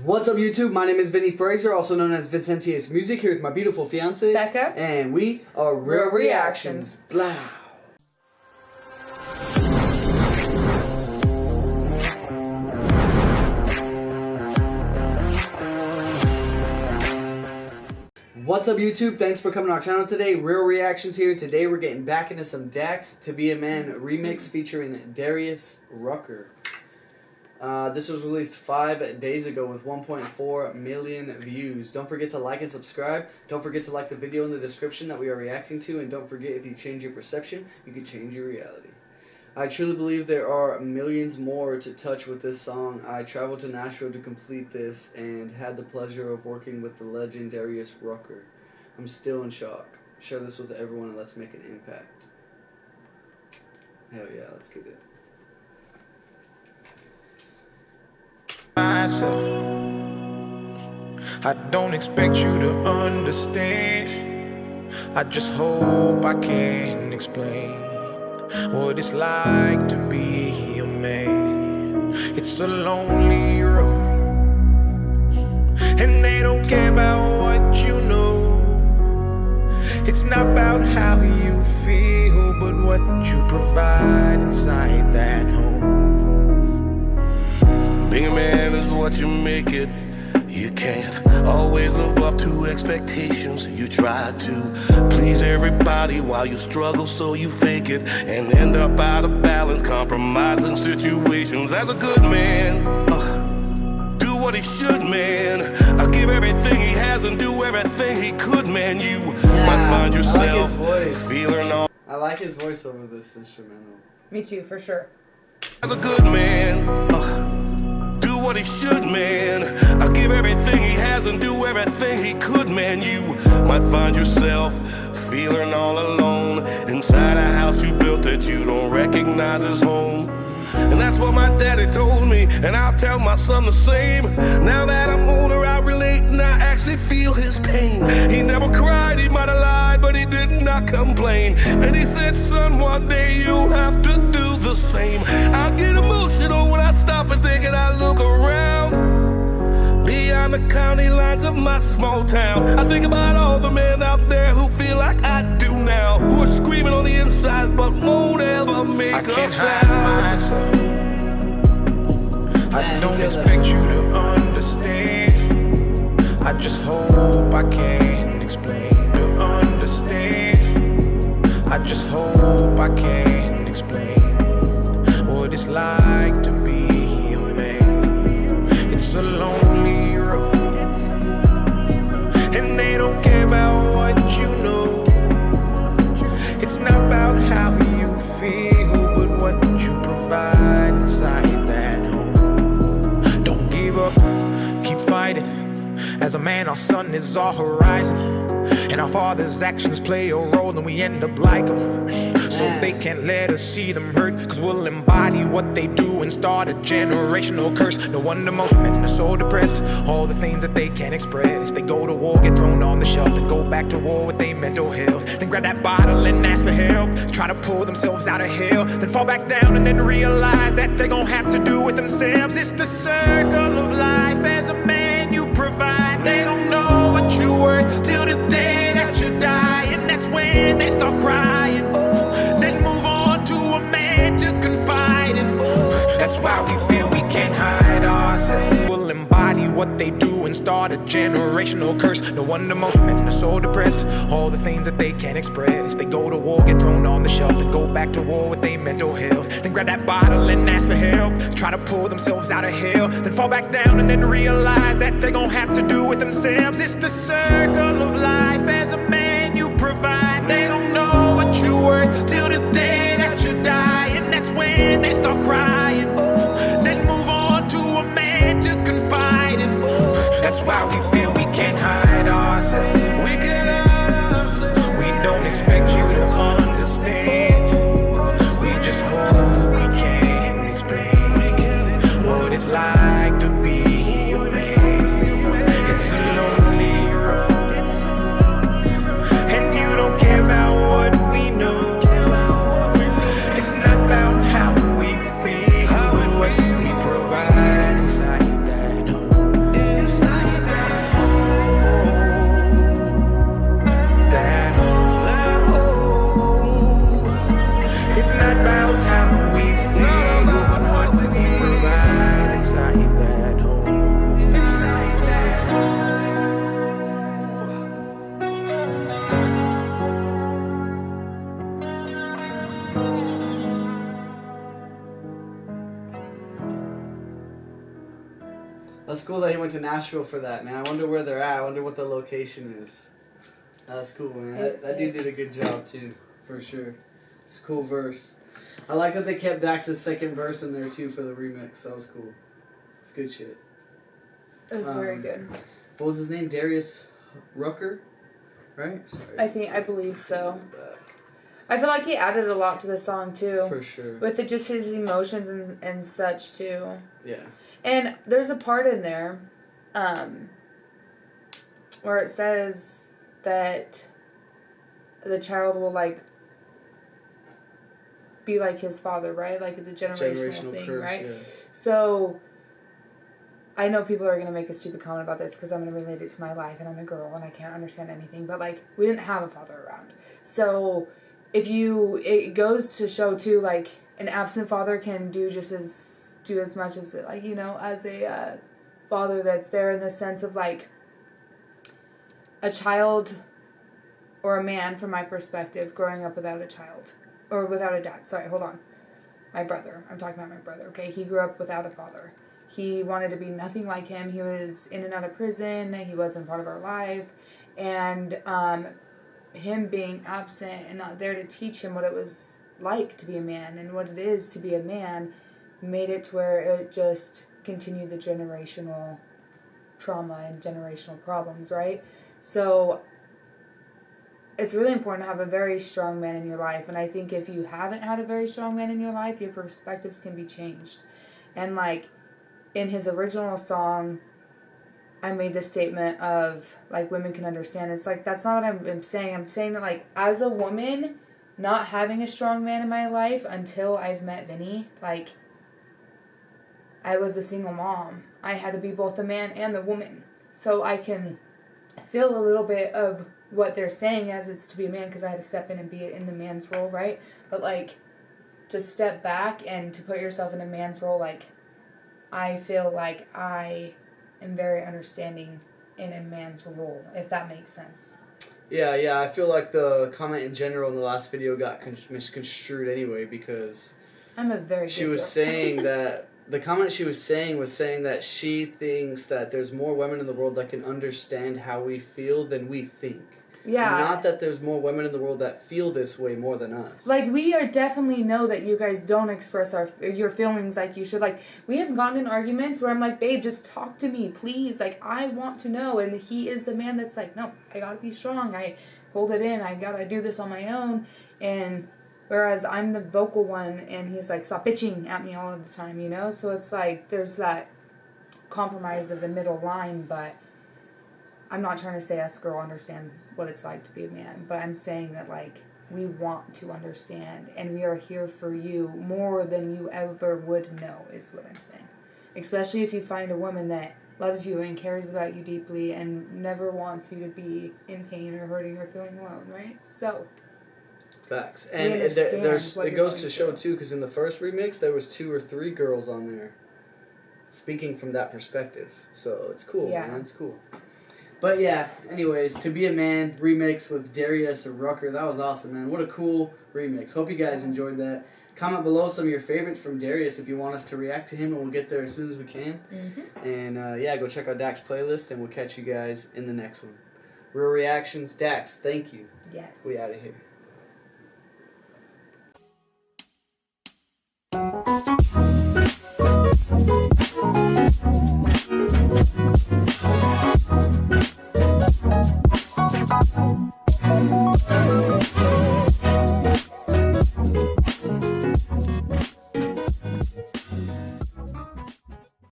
What's up, YouTube? My name is Vinny Fraser, also known as Vicentius Music. Here's my beautiful fiance, Becca, and we are Real Reactions. Blah. What's up, YouTube? Thanks for coming to our channel today. Real Reactions here. Today we're getting back into some DAX To Be a Man remix featuring Darius, Rucker. This was released 5 days ago with 1.4 million views. Don't forget to like and subscribe. Don't forget to like the video in the description that we are reacting to. And don't forget, if you change your perception, you can change your reality. I truly believe there are millions more to touch with this song. I traveled to Nashville to complete this and had the pleasure of working with the legend Darius Rucker. I'm still in shock. Share this with everyone and let's make an impact. Hell yeah, let's get it. Myself, I don't expect you to understand. I just hope I can explain what it's like to be a man. It's a lonely road, and they don't care about what you know. It's not about how you feel, but what you provide inside that home. Being a man is what you make it. You can't always live up to expectations. You try to please everybody while you struggle, so you fake it and end up out of balance, compromising situations. As a good man, do what he should, man. Give everything he has and do everything he could, man. You might find yourself feeling all. I like his voice over this instrumental. me too, for sure. As a good man, what he should, man. Give everything he has and do everything he could, man. You might find yourself feeling all alone inside a house you built that you don't recognize as home. And that's what my daddy told me, and I'll tell my son the same. Now that I'm older, I relate and I actually feel his pain. He never cried, he might have lied, but he did not complain. And he said, son, one day you'll have to do the same. I get emotional when I stop and think and I look around beyond the county lines of my small town. I think about all the men out there who feel like I do now, who are screaming on the inside but won't ever make a sound. Myself, I don't expect you to understand. I just hope I can explain to understand. I just hope I can explain what it's like to be a man. It's a lonely road, and they don't care about what you know. It's not about how you feel, but what you provide inside that home. Don't give up, keep fighting. As a man, our sun is our horizon, and our father's actions play a role, and we end up like them. So they can't let us see them hurt, cause we'll embody what they do and start a generational curse. No wonder most men are so depressed, all the things that they can't express. They go to war, get thrown on the shelf, then go back to war with their mental health. Then grab that bottle and ask for help, try to pull themselves out of hell, then fall back down and then realize that they're gonna have to do it themselves. It's the circle of life. As a man you provide. They don't know what you're worth till the day that you die, and that's when they start crying. Then move on to a man to confide in. That's why we feel we can't hide ourselves. We'll embody what they do and start a generational curse. No wonder most men are so depressed, all the things that they can't express. They go to war, get thrown on the shelf, then go back to war with their mental health. Then grab that bottle and ask for help, try to pull themselves out of hell, then fall back down and then realize that they're gonna have to do it themselves. It's the circle of life. As a man you provide. They don't know what you're worth till the day that you die, and that's when they start crying. Then move on to a man to confide in. That's why we feel we can't hide ourselves. We can't hide ourselves. We don't expect you to understand. We just hope we can explain what it's like to be a man. It's a lonely road, and you don't care about what we know. It's not about how we feel, but what we provide inside that home. That's cool that he went to Nashville for that, man. I wonder where they're at. I wonder what the location is. That's cool, man. That dude did a good job, too, for sure. It's a cool verse. I like that they kept Dax's second verse in there, too, for the remix. That was cool. It's good shit. It was very good. What was his name? Darius Rucker? Right? Sorry. I believe so. I feel like he added a lot to the song, too. For sure. With it, just his emotions and such, too. Yeah. And there's a part in there where it says that the child will, like, be like his father, right? Like, it's a generational thing, curse, right? Yeah. So, I know people are going to make a stupid comment about this because I'm going to relate it to my life, and I'm a girl, and I can't understand anything. But, like, we didn't have a father around. So, it goes to show, too, like, an absent father can do as much as, like, you know, as a father that's there, in the sense of, like, a child or a man, from my perspective, growing up without a child. Or without a dad. Sorry, hold on. My brother. I'm talking about my brother, okay? He grew up without a father. He wanted to be nothing like him. He was in and out of prison. He wasn't part of our life. And him being absent and not there to teach him what it was like to be a man and what it is to be a man made it to where it just continued the generational trauma and generational problems, right? So it's really important to have a very strong man in your life. And I think if you haven't had a very strong man in your life, your perspectives can be changed. And, like, in his original song, I made this statement of, like, women can understand. It's like, that's not what I'm saying. I'm saying that, like, as a woman, not having a strong man in my life until I've met Vinny, like, I was a single mom. I had to be both the man and the woman. So I can feel a little bit of what they're saying as it's to be a man, because I had to step in and be in the man's role, right? But, like, to step back and to put yourself in a man's role, like, I feel like I am very understanding in a man's role, if that makes sense. Yeah, I feel like the comment in general in the last video got misconstrued anyway, because I'm a very she was saying that the comment she was saying that she thinks that there's more women in the world that can understand how we feel than we think. Yeah. Not that there's more women in the world that feel this way more than us. Like, we are definitely know that you guys don't express your feelings like you should. Like, we have gotten in arguments where I'm like, babe, just talk to me, please. Like, I want to know. And he is the man that's like, no, I gotta be strong. I hold it in. I gotta do this on my own. And whereas I'm the vocal one, and he's like, stop bitching at me all of the time, you know? So it's like, there's that compromise of the middle line, but I'm not trying to say us girl understand what it's like to be a man, but I'm saying that, like, we want to understand, and we are here for you more than you ever would know, is what I'm saying. Especially if you find a woman that loves you and cares about you deeply and never wants you to be in pain or hurting or feeling alone, right? So facts. And it goes to show, too, because in the first remix, there was 2 or 3 girls on there speaking from that perspective. So it's cool, man. It's cool. But yeah, anyways, To Be a Man remix with Darius Rucker. That was awesome, man. What a cool remix. Hope you guys enjoyed that. Comment below some of your favorites from Darius if you want us to react to him, and we'll get there as soon as we can. Mm-hmm. And yeah, go check out DAX playlist, and we'll catch you guys in the next one. Real Reactions, DAX, thank you. Yes. We out of here.